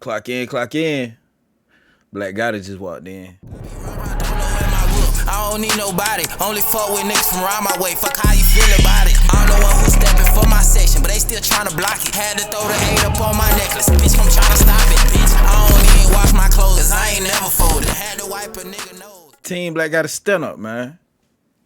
Clock in, clock in. Black Goddess just walked in. I don't need nobody, only fuck with niggas from around my way. Fuck how you feel about it. I'm the one who's stepping for my section, but they still tryna block it. Had to throw the hate up on my necklace, bitch, I'm tryna stop it, bitch. I don't even wash my clothes, cause I ain't never folded. Had to wipe a nigga nose. Team Black Goddess stand up, man.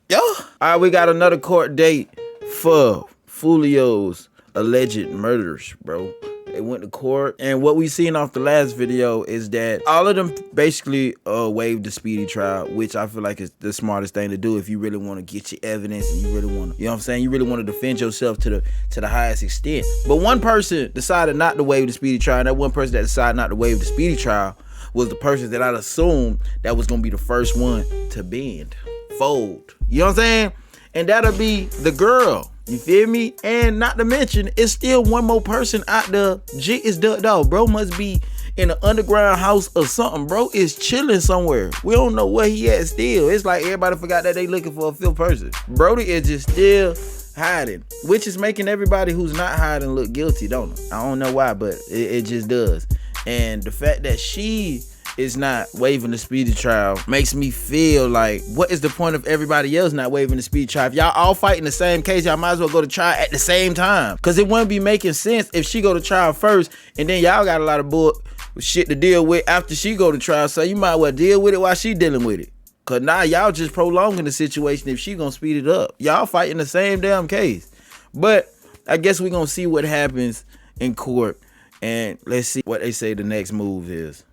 Yo. Alright, we got another court date for Foolio's alleged murders, bro. They went to court, and what we seen off the last video is that all of them basically waived the speedy trial, which I feel like is the smartest thing to do if you really want to get your evidence and you really want to, you know what I'm saying, you really want to defend yourself to the highest extent. But one person decided not to waive the speedy trial, and that one person that decided not to waive the speedy trial was the person that I'd assume that was gonna be the first one to bend, fold. You know what I'm saying? And that'll be the girl. You feel me? And not to mention, it's still one more person out there. Jit is ducked out. Bro must be in an underground house or something. Bro is chilling somewhere. We don't know where he at still. It's like everybody forgot that they looking for a fifth person. Brody is just still hiding, which is making everybody who's not hiding look guilty, don't it? I don't know why, but it just does. And the fact that she is not waiving the speedy trial makes me feel like, what is the point of everybody else not waiving the speedy trial? If y'all all fighting the same case, y'all might as well go to trial at the same time. Cause it wouldn't be making sense if she go to trial first and then y'all got a lot of shit to deal with after she go to trial. So you might well deal with it while she dealing with it. Cause now y'all just prolonging the situation if she gonna speed it up. Y'all fighting the same damn case. But I guess we gonna see what happens in court, and let's see what they say the next move is.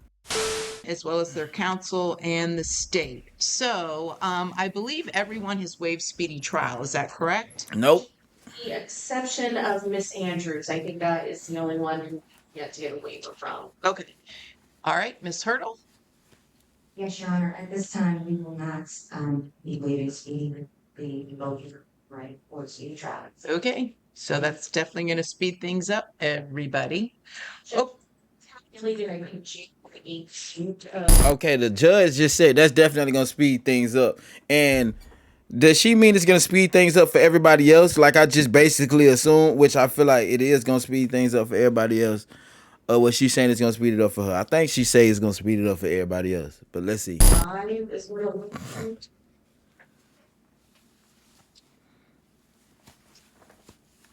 As well as their counsel and the state. So I believe everyone has waived speedy trial. Is that correct? Nope. The exception of Miss Andrews. I think that is the only one who yet to get a waiver from. Okay. All right, Miss Hurdle. Yes, Your Honor. At this time, we will not be waiving the motion, right, or speedy trial. Okay. So that's definitely going to speed things up, everybody. Oh. Okay, the judge just said that's definitely gonna speed things up. And does she mean it's gonna speed things up for everybody else? Like I just basically assumed, which I feel like it is gonna speed things up for everybody else. Or what she's saying is gonna speed it up for her. I think she says it's gonna speed it up for everybody else. But let's see.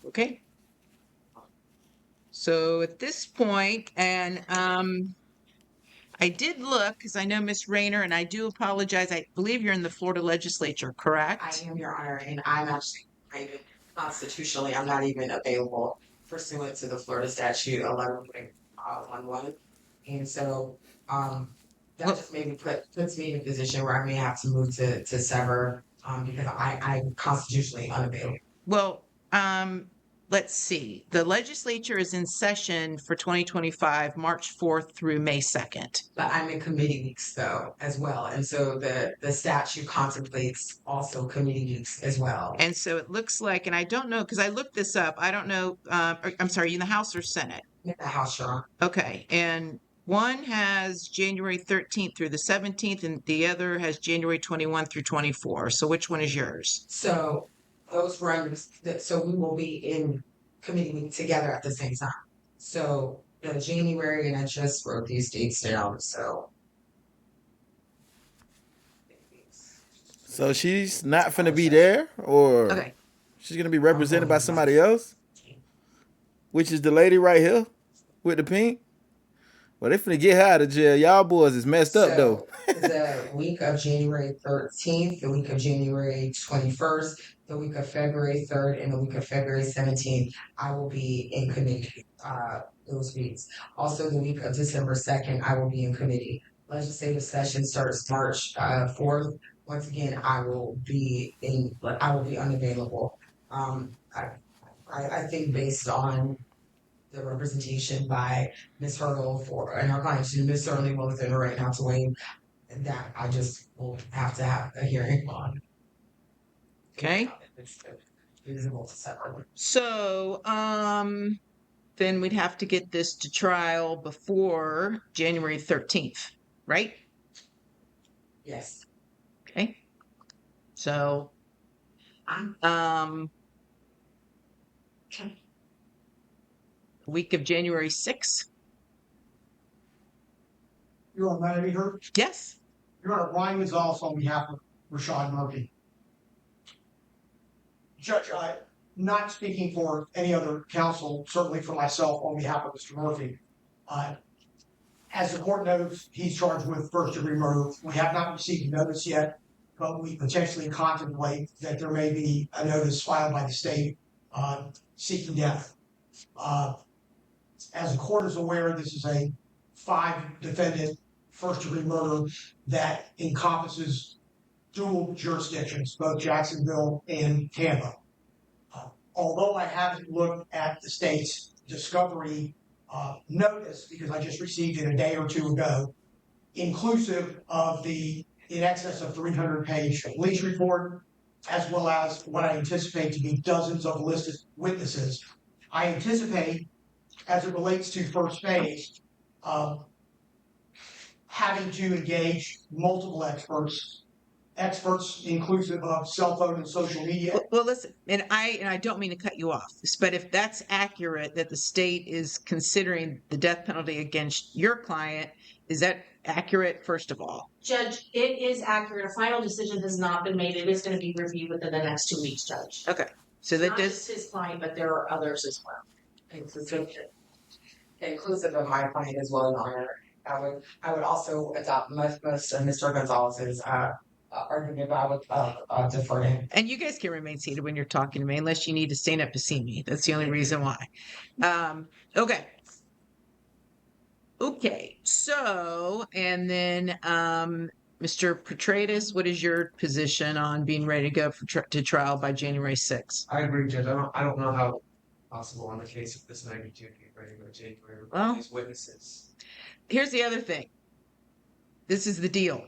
Okay. So at this point, and I did look because I know Miss Rayner, and I do apologize. I believe you're in the Florida legislature, correct? I am, Your Honor, and I'm actually constitutionally, I'm not even available pursuant to the Florida statute 11.11. And so that just maybe puts me in a position where I may have to move to sever because I'm constitutionally unavailable. Well, let's see. The legislature is in session for 2025, March 4th through May 2nd. But I'm in committee weeks though, as well. And so the statute contemplates also committee weeks as well. And so it looks like, and I don't know, because I looked this up, I don't know, I'm sorry, in the House or Senate? In the House, Your Honor. Okay, and one has January 13th through the 17th, and the other has January 21 through 24. So which one is yours? So those run, so we will be in committee meeting together at the same time. So January, and I just wrote these dates down. So she's not finna be there, or okay, she's gonna be represented by somebody else, which is the lady right here with the pink. Well, they finna get her out of jail. Y'all boys is messed up though. The week of January 13th, the week of January 21st, the week of February 3rd, and the week of February 17th, I will be in committee those weeks. Also, the week of December 2nd, I will be in committee. Legislative session starts March 4th. Once again, I will be unavailable. I think based on the representation by Ms. Hurdle and our client, Ms. Hurdle will within her right now to waive that. I just will have to have a hearing on. Okay. It's feasible to separate. So, then we'd have to get this to trial before January 13th, right? Yes. Okay. So, week of January 6th. Your Honor, may I be heard? Yes. Your Honor, Ryan Gonzalez on behalf of Rashad Murphy. Judge, not speaking for any other counsel, certainly for myself on behalf of Mr. Murphy. As the court knows, he's charged with first-degree murder. We have not received notice yet, but we potentially contemplate that there may be a notice filed by the state seeking death. As the court is aware, this is a 5-defendant first-degree murder that encompasses dual jurisdictions, both Jacksonville and Tampa. Although I haven't looked at the state's discovery notice, because I just received it a day or two ago, inclusive of the in excess of 300-page police report, as well as what I anticipate to be dozens of listed witnesses, I anticipate, as it relates to first phase, having to engage multiple experts inclusive of cell phone and social media. Well, listen, and I don't mean to cut you off, but if that's accurate, that the state is considering the death penalty against your client, is that accurate, first of all? Judge, it is accurate. A final decision has not been made. It is going to be reviewed within the next 2 weeks, Judge. Okay. So that Not just his client, but there are others as well. Inclusive of my client as well, Your Honor. I would also adopt most of Mr. Gonzalez's argument, but I would defer to him. And you guys can remain seated when you're talking to me, unless you need to stand up to see me. That's the only reason why. Okay. Okay. So, and then, Mr. Petratus, what is your position on being ready to go to trial by January 6th? I agree, Judge. I don't know how possible on a case of this magnitude to get ready to go to January with Well, these witnesses. Here's the other thing. This is the deal.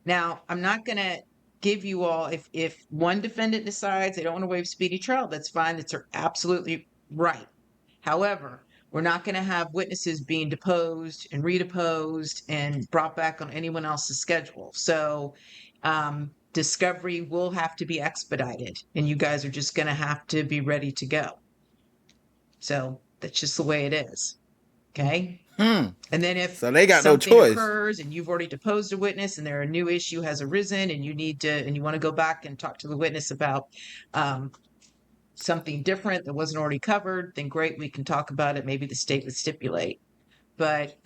Now, I'm not going to give you all, if one defendant decides they don't want to waive speedy trial, that's fine. That's absolutely right. However, we're not going to have witnesses being deposed and redeposed and brought back on anyone else's schedule. So discovery will have to be expedited, and you guys are just going to have to be ready to go. So that's just the way it is. Okay. And then if So they got no something choice. occurs and you've already deposed a witness and a new issue has arisen and you need to, and you want to go back and talk to the witness about something different that wasn't already covered, then great, we can talk about it. Maybe the state would stipulate, but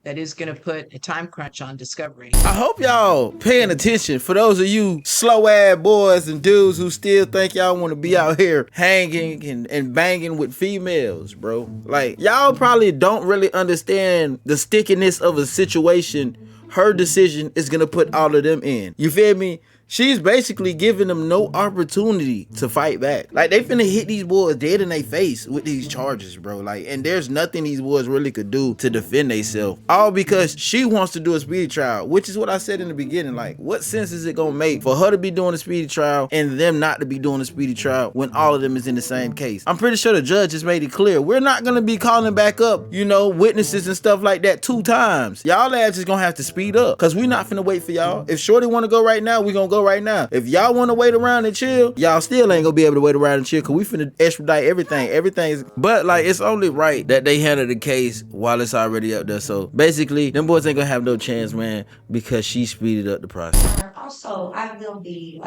that is going to put a time crunch on discovery. I hope y'all paying attention. For those of you slow ass boys and dudes who still think y'all want to be out here hanging and banging with females, bro. Like, y'all probably don't really understand the stickiness of a situation her decision is gonna put all of them in. You feel me? She's basically giving them no opportunity to fight back. Like, they finna hit these boys dead in their face with these charges, bro. Like, and there's nothing these boys really could do to defend themselves. All because she wants to do a speedy trial, which is what I said in the beginning. Like, what sense is it gonna make for her to be doing a speedy trial and them not to be doing a speedy trial when all of them is in the same case? I'm pretty sure the judge has made it clear. We're not gonna be calling back up, you know, witnesses and stuff like that 2 times. Y'all ass is gonna have to speed up, because we not finna wait for y'all. If Shorty wanna go right now, we gonna go right now. If y'all want to wait around and chill, y'all still ain't gonna be able to wait around and chill, because we finna expedite everything's, but like, it's only right that they handle the case while it's already up there. So basically, them boys ain't gonna have no chance, man, because she speeded up the process. Also, I will be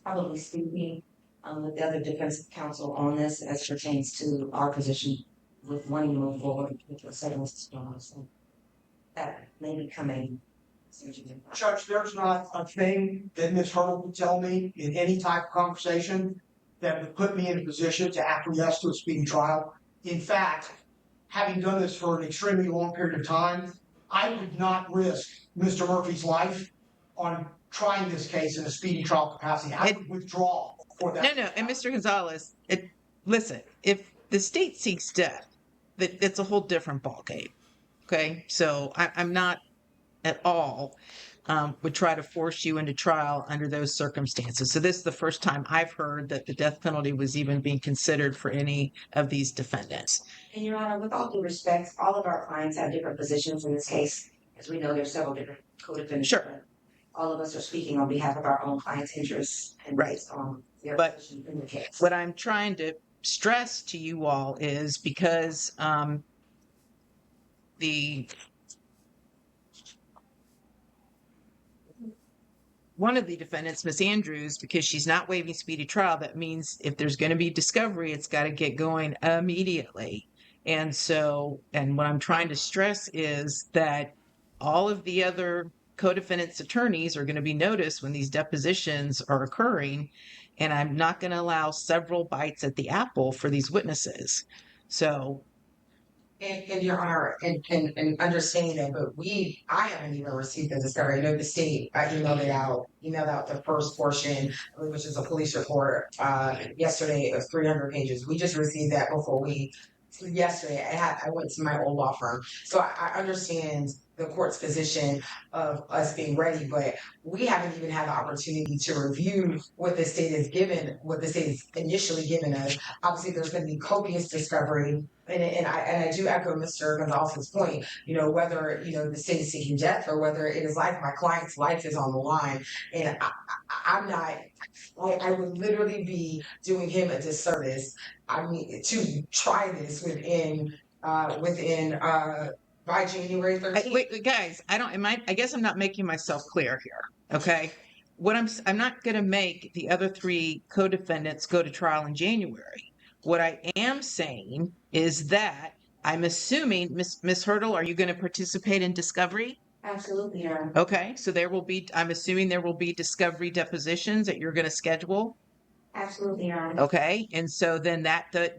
probably speaking with the other defensive counsel on this as pertains to our position with wanting to move forward with the settlements. So that may be coming. Judge, there's not a thing that Ms. Hurdle would tell me in any type of conversation that would put me in a position to acquiesce to a speedy trial. In fact, having done this for an extremely long period of time, I would not risk Mr. Murphy's life on trying this case in a speedy trial capacity. I would withdraw for that. No, and Mr. Gonzalez, listen, if the state seeks death, it's a whole different ballgame. Okay, so I'm not at all would try to force you into trial under those circumstances. So this is the first time I've heard that the death penalty was even being considered for any of these defendants. And Your Honor, with all due respect, all of our clients have different positions in this case. As we know, there's several different co-defendants. Sure. All of us are speaking on behalf of our own clients' interests and based on their position in the case. What I'm trying to stress to you all is because the one of the defendants, Miss Andrews, because she's not waiving speedy trial, that means if there's going to be discovery, it's got to get going immediately. And so, and what I'm trying to stress is that all of the other co-defendants' attorneys are going to be noticed when these depositions are occurring, and I'm not going to allow several bites at the apple for these witnesses. So, And Your Honor, and understanding that, but I haven't even received the discovery. I know the state, I emailed out the first portion, which is a police report, yesterday of 300 pages. We just received that yesterday. I went to my old law firm. So I understand the court's position of us being ready, but we haven't even had the opportunity to review what the state has initially given us. Obviously, there's going to be copious discovery. And I do echo Mr. Gonzalez's point, whether, the state is seeking death or whether it is life, my client's life is on the line. And I would literally be doing him a disservice. I mean, to try this by January 13th. wait, guys, I guess I'm not making myself clear here. Okay. I'm not going to make the other three co-defendants go to trial in January. What I am saying is that I'm assuming, Miss Hurdle, are you going to participate in discovery? Absolutely, Your Honor. Okay, so I'm assuming there will be discovery depositions that you're going to schedule. Absolutely, Your Honor. Okay, and so then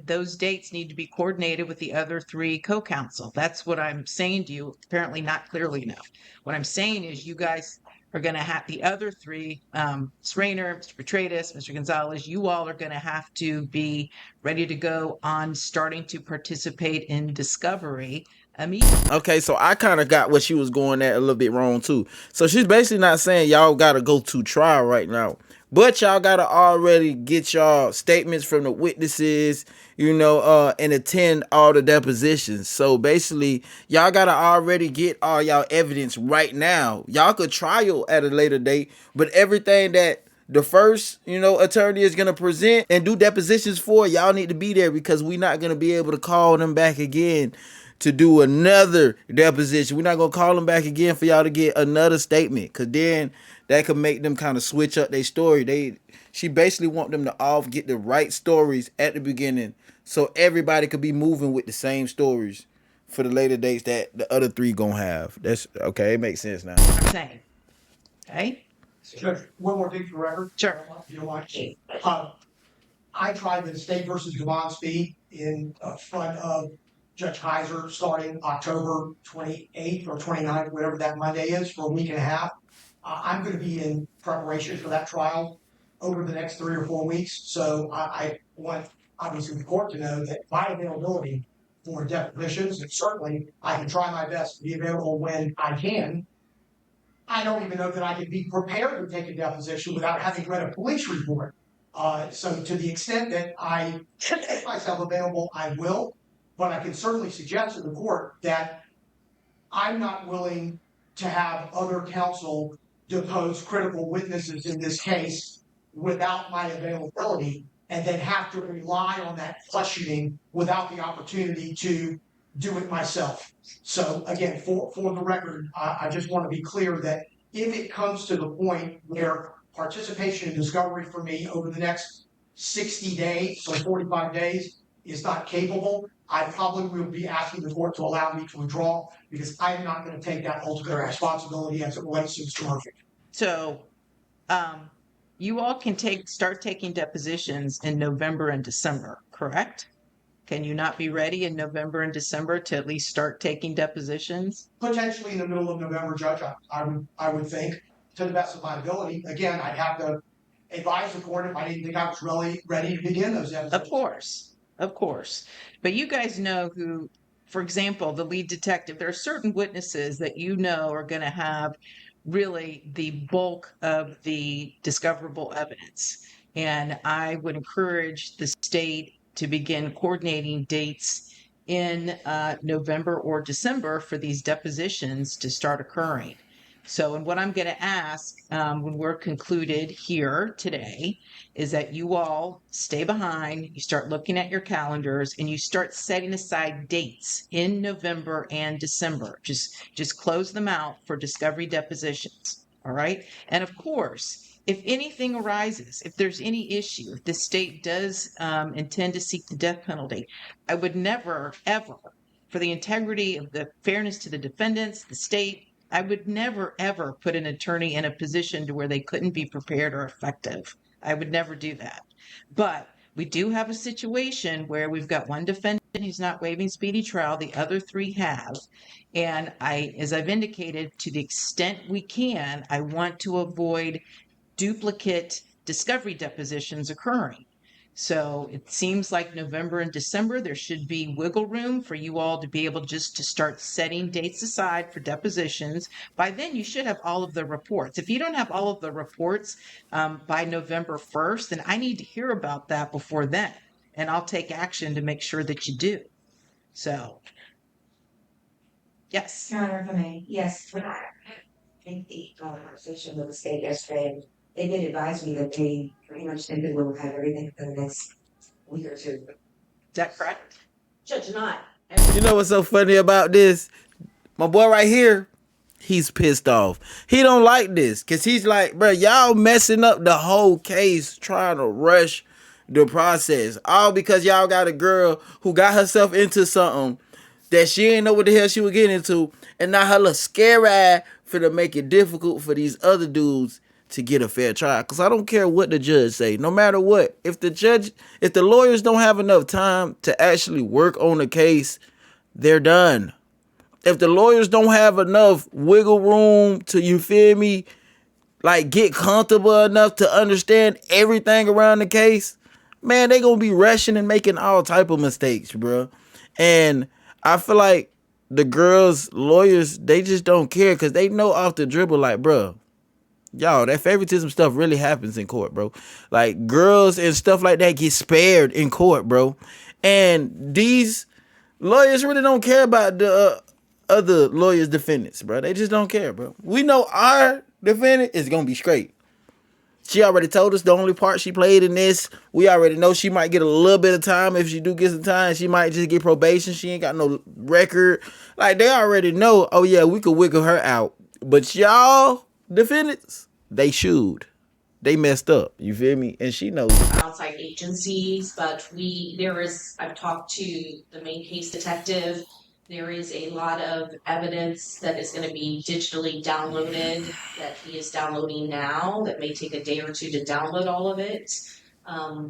those dates need to be coordinated with the other three co-counsel. That's what I'm saying to you, apparently not clearly enough. What I'm saying is you guys are going to have the other three, Ms. Rayner, Mr. Petratus, Mr. Gonzalez, you all are going to have to be ready to go on starting to participate in discovery immediately. Okay, so I kind of got what she was going at a little bit wrong too. So she's basically not saying y'all got to go to trial right now, but y'all got to already get y'all statements from the witnesses, and attend all the depositions. So basically, y'all got to already get all y'all evidence right now. Y'all could trial at a later date, but everything that the first, attorney is going to present and do depositions for, y'all need to be there because we're not going to be able to call them back again to do another deposition. We're not going to call them back again for y'all to get another statement, because then that could make them kind of switch up their story. She basically want them to all get the right stories at the beginning so everybody could be moving with the same stories for the later dates that the other three gonna have. That's okay. It makes sense now. I'm saying. Okay? Judge, one more thing for the record. Sure. If you don't mind. I tried the State versus Gavon Speed in front of Judge Heiser starting October 28th or 29th, whatever that Monday is, for a week and a half. I'm going to be in preparation for that trial over the next 3 or 4 weeks. So I want, obviously, the court to know that my availability for depositions, and certainly I can try my best to be available when I can. I don't even know that I can be prepared to take a deposition without having read a police report. So to the extent that I can make myself available, I will. But I can certainly suggest to the court that I'm not willing to have other counsel depose critical witnesses in this case without my availability, and then have to rely on that questioning without the opportunity to do it myself. So again, for the record, I just want to be clear that if it comes to the point where participation in discovery for me over the next 60 days, so 45 days, is not capable, I probably will be asking the court to allow me to withdraw, because I'm not going to take that ultimate responsibility as it relates to Mr. Murphy. So, you all can start taking depositions in November and December, correct? Can you not be ready in November and December to at least start taking depositions? Potentially in the middle of November, Judge, I would think, to the best of my ability. Again, I'd have to advise the court if I didn't think I was really ready to begin those depositions. Of course. But you guys know who, for example, the lead detective, there are certain witnesses that are going to have really the bulk of the discoverable evidence. And I would encourage the state to begin coordinating dates in November or December for these depositions to start occurring. So, and what I'm going to ask when we're concluded here today is that you all stay behind, you start looking at your calendars, and you start setting aside dates in November and December. Just close them out for discovery depositions. All right. And of course, if anything arises, if there's any issue, if the state does intend to seek the death penalty, I would never, ever, for the integrity of the fairness to the defendants, the state, I would never, ever put an attorney in a position to where they couldn't be prepared or effective. I would never do that. But we do have a situation where we've got one defendant who's not waiving speedy trial, the other three have. And as I've indicated, to the extent we can, I want to avoid duplicate discovery depositions occurring. So it seems like November and December, there should be wiggle room for you all to be able just to start setting dates aside for depositions. By then, you should have all of the reports. If you don't have all of the reports by November 1st, then I need to hear about that before then. And I'll take action to make sure that you do. So, yes. Your Honor, if I may, yes, when I think the conversation with the state yesterday, they did advise me that they pretty much think that we'll have everything for the next week or two. Is that correct? Judge, not. You know what's so funny about this? My boy right here, he's pissed off. He don't like this because he's like, bro, y'all messing up the whole case trying to rush the process. All because y'all got a girl who got herself into something that she ain't know what the hell she was getting into, and now her little scare eye finna make it difficult for these other dudes to get a fair trial. Because I don't care what the judge say. No matter what, if the lawyers don't have enough time to actually work on the case, they're done. If the lawyers don't have enough wiggle room to, you feel me, like get comfortable enough to understand everything around the case, man, they gonna be rushing and making all type of mistakes, bro. And I feel like the girls' lawyers, they just don't care because they know off the dribble, like, bro, y'all, that favoritism stuff really happens in court, bro. Like, girls and stuff like that get spared in court, bro. And these lawyers really don't care about the other lawyers' defendants, bro. They just don't care, bro. We know our defendant is gonna be straight. She already told us the only part she played in this. We already know she might get a little bit of time. If she do get some time, she might just get probation. She ain't got no record. Like, they already know, oh yeah, we could wiggle her out. But y'all defendants, they should. They messed up. You feel me? And she knows it. Outside agencies, but I've talked to the main case detective. There is a lot of evidence that is going to be digitally downloaded that he is downloading now that may take a day or two to download all of it,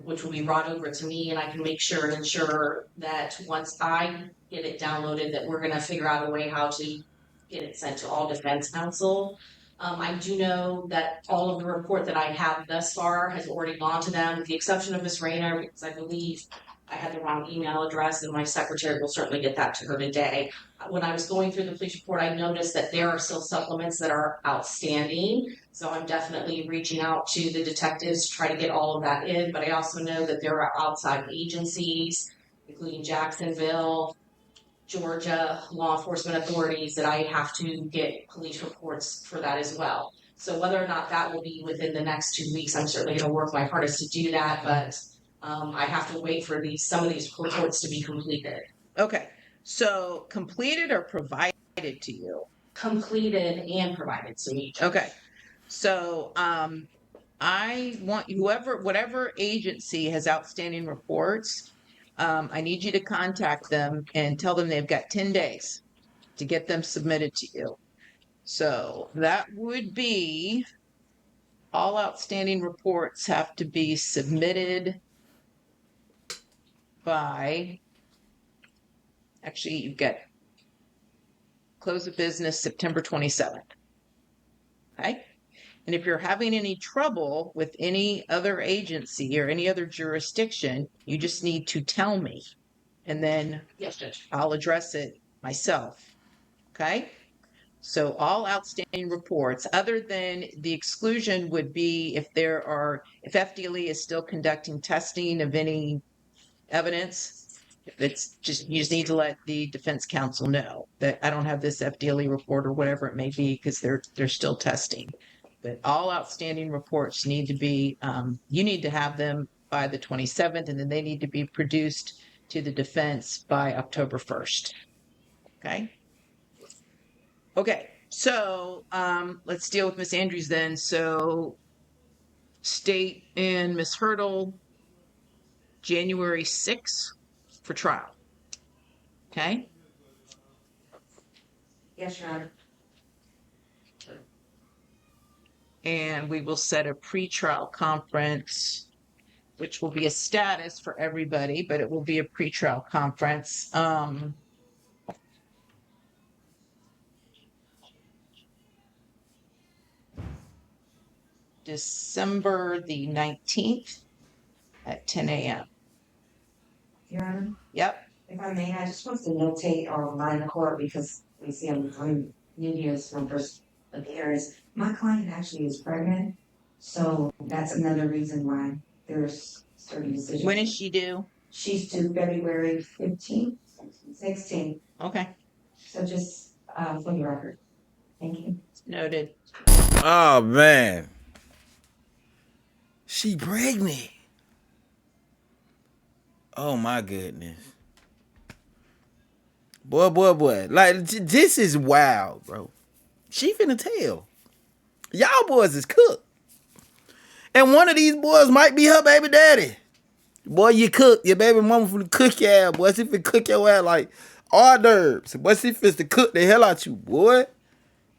which will be brought over to me, and I can make sure and ensure that once I get it downloaded that we're going to figure out a way how to get it sent to all defense counsel. I do know that all of the report that I have thus far has already gone to them, with the exception of Ms. Rayner, because I believe I had the wrong email address, and my secretary will certainly get that to her today. When I was going through the police report, I noticed that there are still supplements that are outstanding. So I'm definitely reaching out to the detectives to try to get all of that in. But I also know that there are outside agencies, including Jacksonville, Georgia law enforcement authorities, that I have to get police reports for that as well. So whether or not that will be within the next 2 weeks, I'm certainly going to work my hardest to do that, but I have to wait for some of these reports to be completed. Okay, so completed or provided to you? Completed and provided to me. Okay, so I want whatever agency has outstanding reports, I need you to contact them and tell them they've got 10 days to get them submitted to you. So that would be, all outstanding reports have to be submitted by, actually, you've got close of business September 27th. Okay? And if you're having any trouble with any other agency or any other jurisdiction, you just need to tell me. And then Yes, Judge. I'll address it myself. Okay? So all outstanding reports, other than the exclusion would be if FDLE is still conducting testing of any evidence. It's just, you just need to let the defense counsel know that I don't have this FDLE report or whatever it may be, because they're still testing. But all outstanding reports need to be, you need to have them by the 27th, and then they need to be produced to the defense by October 1st. Okay? Okay, So let's deal with Miss Andrews then. So State and Miss Hurdle, January 6th for trial. Okay. Yes, Your Honor. And we will set a pretrial conference, which will be a status for everybody, but it will be a pretrial conference. December the 19th at 10 a.m. Your Honor, Yep. if I may, I just want to notate or remind the court because we see on media's numbers appearance. My client actually is pregnant, so that's another reason why there's certain decisions. When is she due? She's due February 15th, 16th. Okay. So just for the record. Thank you. Noted. Oh man, she pregnant. Oh my goodness. Boy. Like, this is wild, bro. She finna tell. Y'all boys is cooked. And one of these boys might be her baby daddy. Boy, you cook. Your baby mama finna cook your ass, boy. She finna cook your ass like hors d'oeuvres. Boy, she finna cook the hell out you, boy.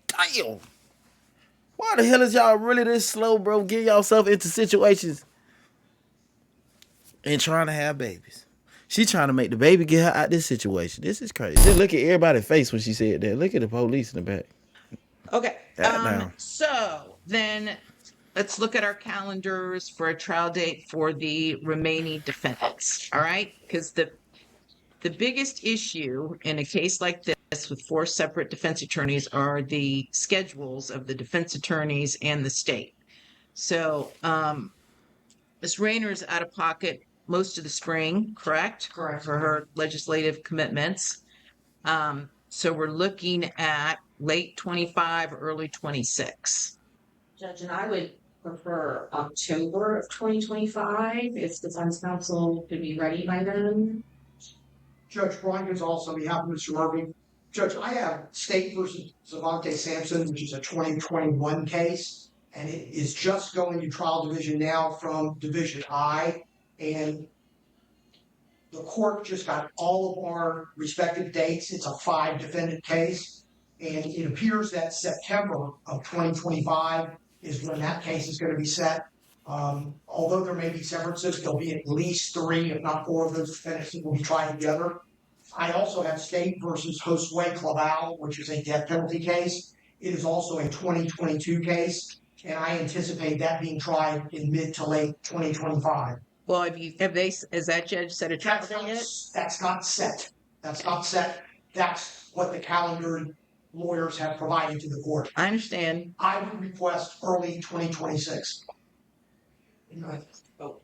Damn. Why the hell is y'all really this slow, bro? Getting yourself into situations and trying to have babies. She trying to make the baby get her out this situation. This is crazy. Just look at everybody's face when she said that. Look at the police in the back. Okay. Now. So then let's look at our calendars for a trial date for the remaining defendants. All right. Because the biggest issue in a case like this with 4 separate defense attorneys are the schedules of the defense attorneys and the state. So Ms. Rayner's out of pocket most of the spring, correct? Correct. For her legislative commitments. So we're looking at late 25, early 26. Judge, and I would prefer October of 2025 if the defense counsel could be ready by then. Judge Brian Gonzalez on behalf of Mr. Murphy. Judge, I have State versus Zavante Sampson, which is a 2021 case, and it is just going to trial division now from Division I. And the court just got all of our respective dates. It's a 5-defendant case. And it appears that September of 2025 is when that case is going to be set. Although there may be severances, there'll be at least 3, if not 4 of those defendants that will be tried together. I also have State versus Josue Claval, which is a death penalty case. It is also a 2022 case, and I anticipate that being tried in mid to late 2025. Well, has that judge set a trial date yet? That's not set. That's what the calendar lawyers have provided to the court. I understand. I would request early 2026. Well,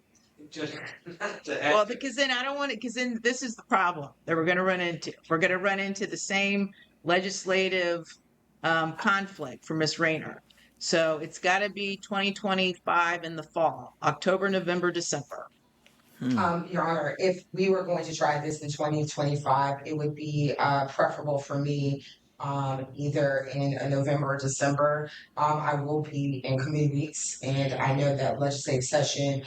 because then I don't want it, because then this is the problem that we're going to run into. We're going to run into the same legislative conflict for Ms. Rayner. So it's got to be 2025 in the fall, October, November, December. Your Honor, if we were going to try this in 2025, it would be preferable for me either in November or December. I will be in committee weeks, and I know that legislative session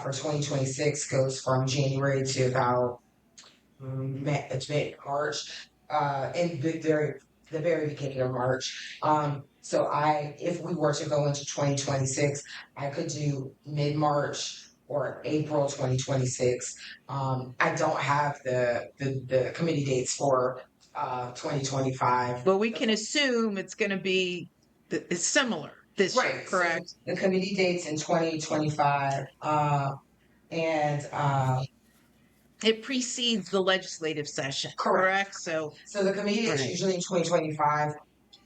for 2026 goes from January to about mid-March, in the very beginning of March. So if we were to go into 2026, I could do mid-March or April 2026. I don't have the committee dates for 2025. But we can assume it's going to be it's similar this year, correct? So the committee dates in 2025, and it precedes the legislative session, correct? So the committee dates usually in 2025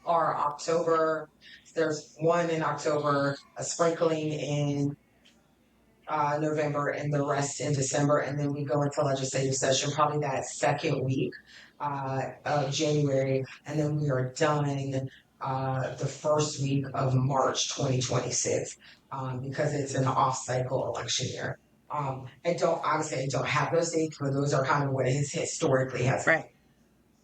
are October. There's one in October, a sprinkling in November, and the rest in December, and then we go into legislative session probably that second week of January, and then we are done the first week of March 2026 because it's an off-cycle election year. I don't have those dates, but those are kind of what it historically has. Right.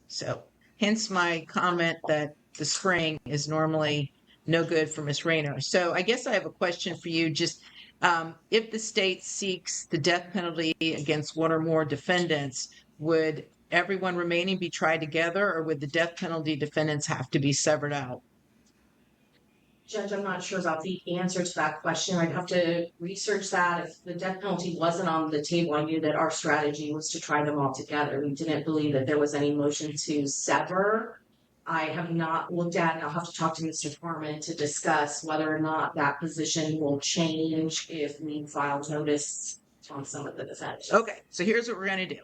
So hence my comment that the spring is normally no good for Miss Rayner. So I guess I have a question for you. Just if the state seeks the death penalty against one or more defendants, would everyone remaining be tried together, or would the death penalty defendants have to be severed out? Judge, I'm not sure about the answer to that question. I'd have to research that. If the death penalty wasn't on the table, I knew that our strategy was to try them all together. We didn't believe that there was any motion to sever. I have not looked at, and I'll have to talk to Mr. Foreman to discuss whether or not that position will change if we file notice on some of the defendants. Okay, so here's what we're going to do.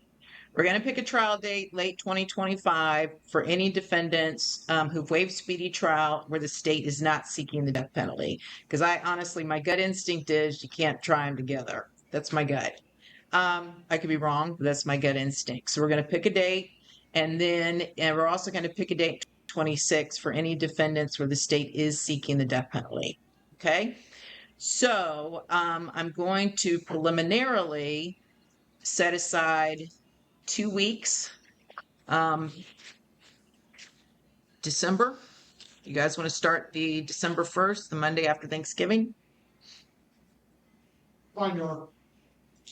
We're going to pick a trial date, late 2025, for any defendants who've waived speedy trial where the state is not seeking the death penalty. Because I honestly, my gut instinct is you can't try them together. That's my gut. I could be wrong, but that's my gut instinct. So we're going to pick a date, and we're also going to pick a date 26 for any defendants where the state is seeking the death penalty. Okay? So I'm going to preliminarily set aside 2 weeks. December. You guys want to start the December 1st, the Monday after Thanksgiving? Fine, Your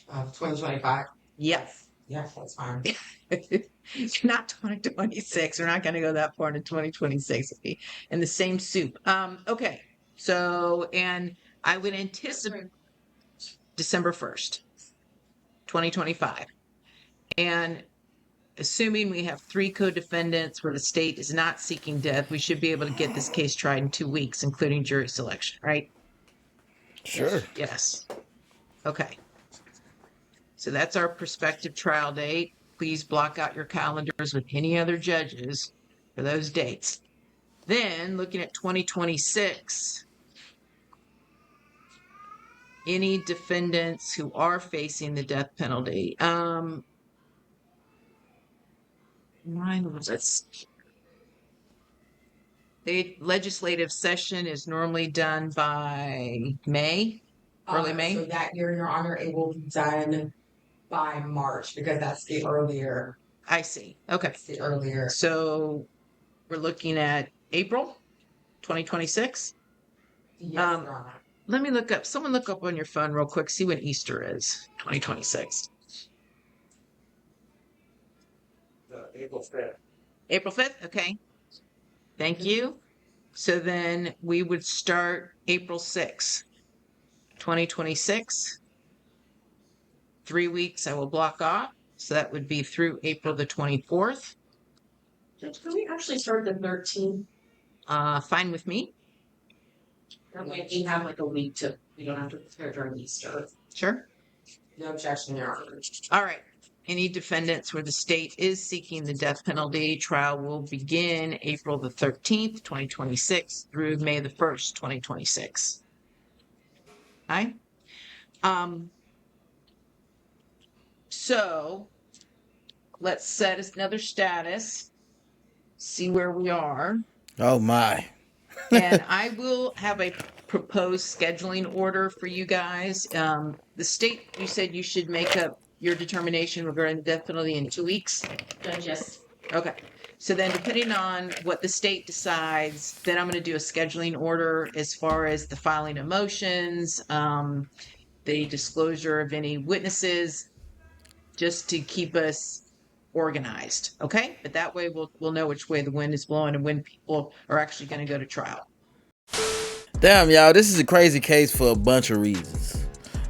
Honor. 2025. Yes. Yes, that's fine. Not 2026. We're not going to go that far into 2026. It'll be in the same soup. Okay. So, and I would anticipate December 1st, 2025. And assuming we have 3 co-defendants where the state is not seeking death, we should be able to get this case tried in 2 weeks, including jury selection, right? Sure. Yes. Okay. So that's our prospective trial date. Please block out your calendars with any other judges for those dates. Then, looking at 2026, any defendants who are facing the death penalty. The legislative session is normally done by May, early May. So that year, Your Honor, it will be done by March because that's the earlier. I see. Okay. That's the earlier. So we're looking at April 2026. Yes, Your Honor. Let me look up. Someone look up on your phone real quick. See when Easter is. 2026. April 5th. April 5th. Okay. Thank you. So then we would start April 6th, 2026. 3 weeks I will block off. So that would be through April the 24th. Judge, can we actually start the 13th? Fine with me. That way we have like a week we don't have to prepare during Easter. Sure. No objection, Your Honor. All right. Any defendants where the state is seeking the death penalty, trial will begin April the 13th, 2026 through May the 1st, 2026. All right. So let's set another status, see where we are. Oh my. And I will have a proposed scheduling order for you guys. The state, you said you should make up your determination regarding the death penalty in 2 weeks. Judge, yes. Okay. So then depending on what the state decides, then I'm going to do a scheduling order as far as the filing of motions, the disclosure of any witnesses, just to keep us organized. Okay. But that way we'll know which way the wind is blowing and when people are actually going to go to trial. Damn, y'all, this is a crazy case for a bunch of reasons.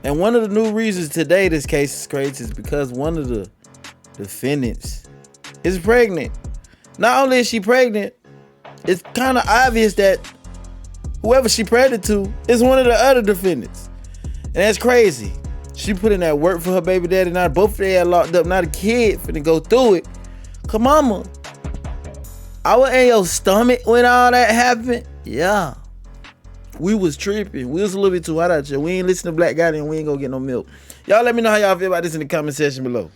And one of the new reasons today this case is crazy is because one of the defendants is pregnant. Not only is she pregnant, it's kind of obvious that whoever she pregnant to is one of the other defendants. And that's crazy. She put in that work for her baby daddy. Now both of them are locked up. Now the kid finna go through it. Come mama, I was in your stomach when all that happened. Yeah. We was tripping. We was a little bit too hot out here. We ain't listen to Black Guy and we ain't gonna get no milk. Y'all let me know how y'all feel about this in the comment section below.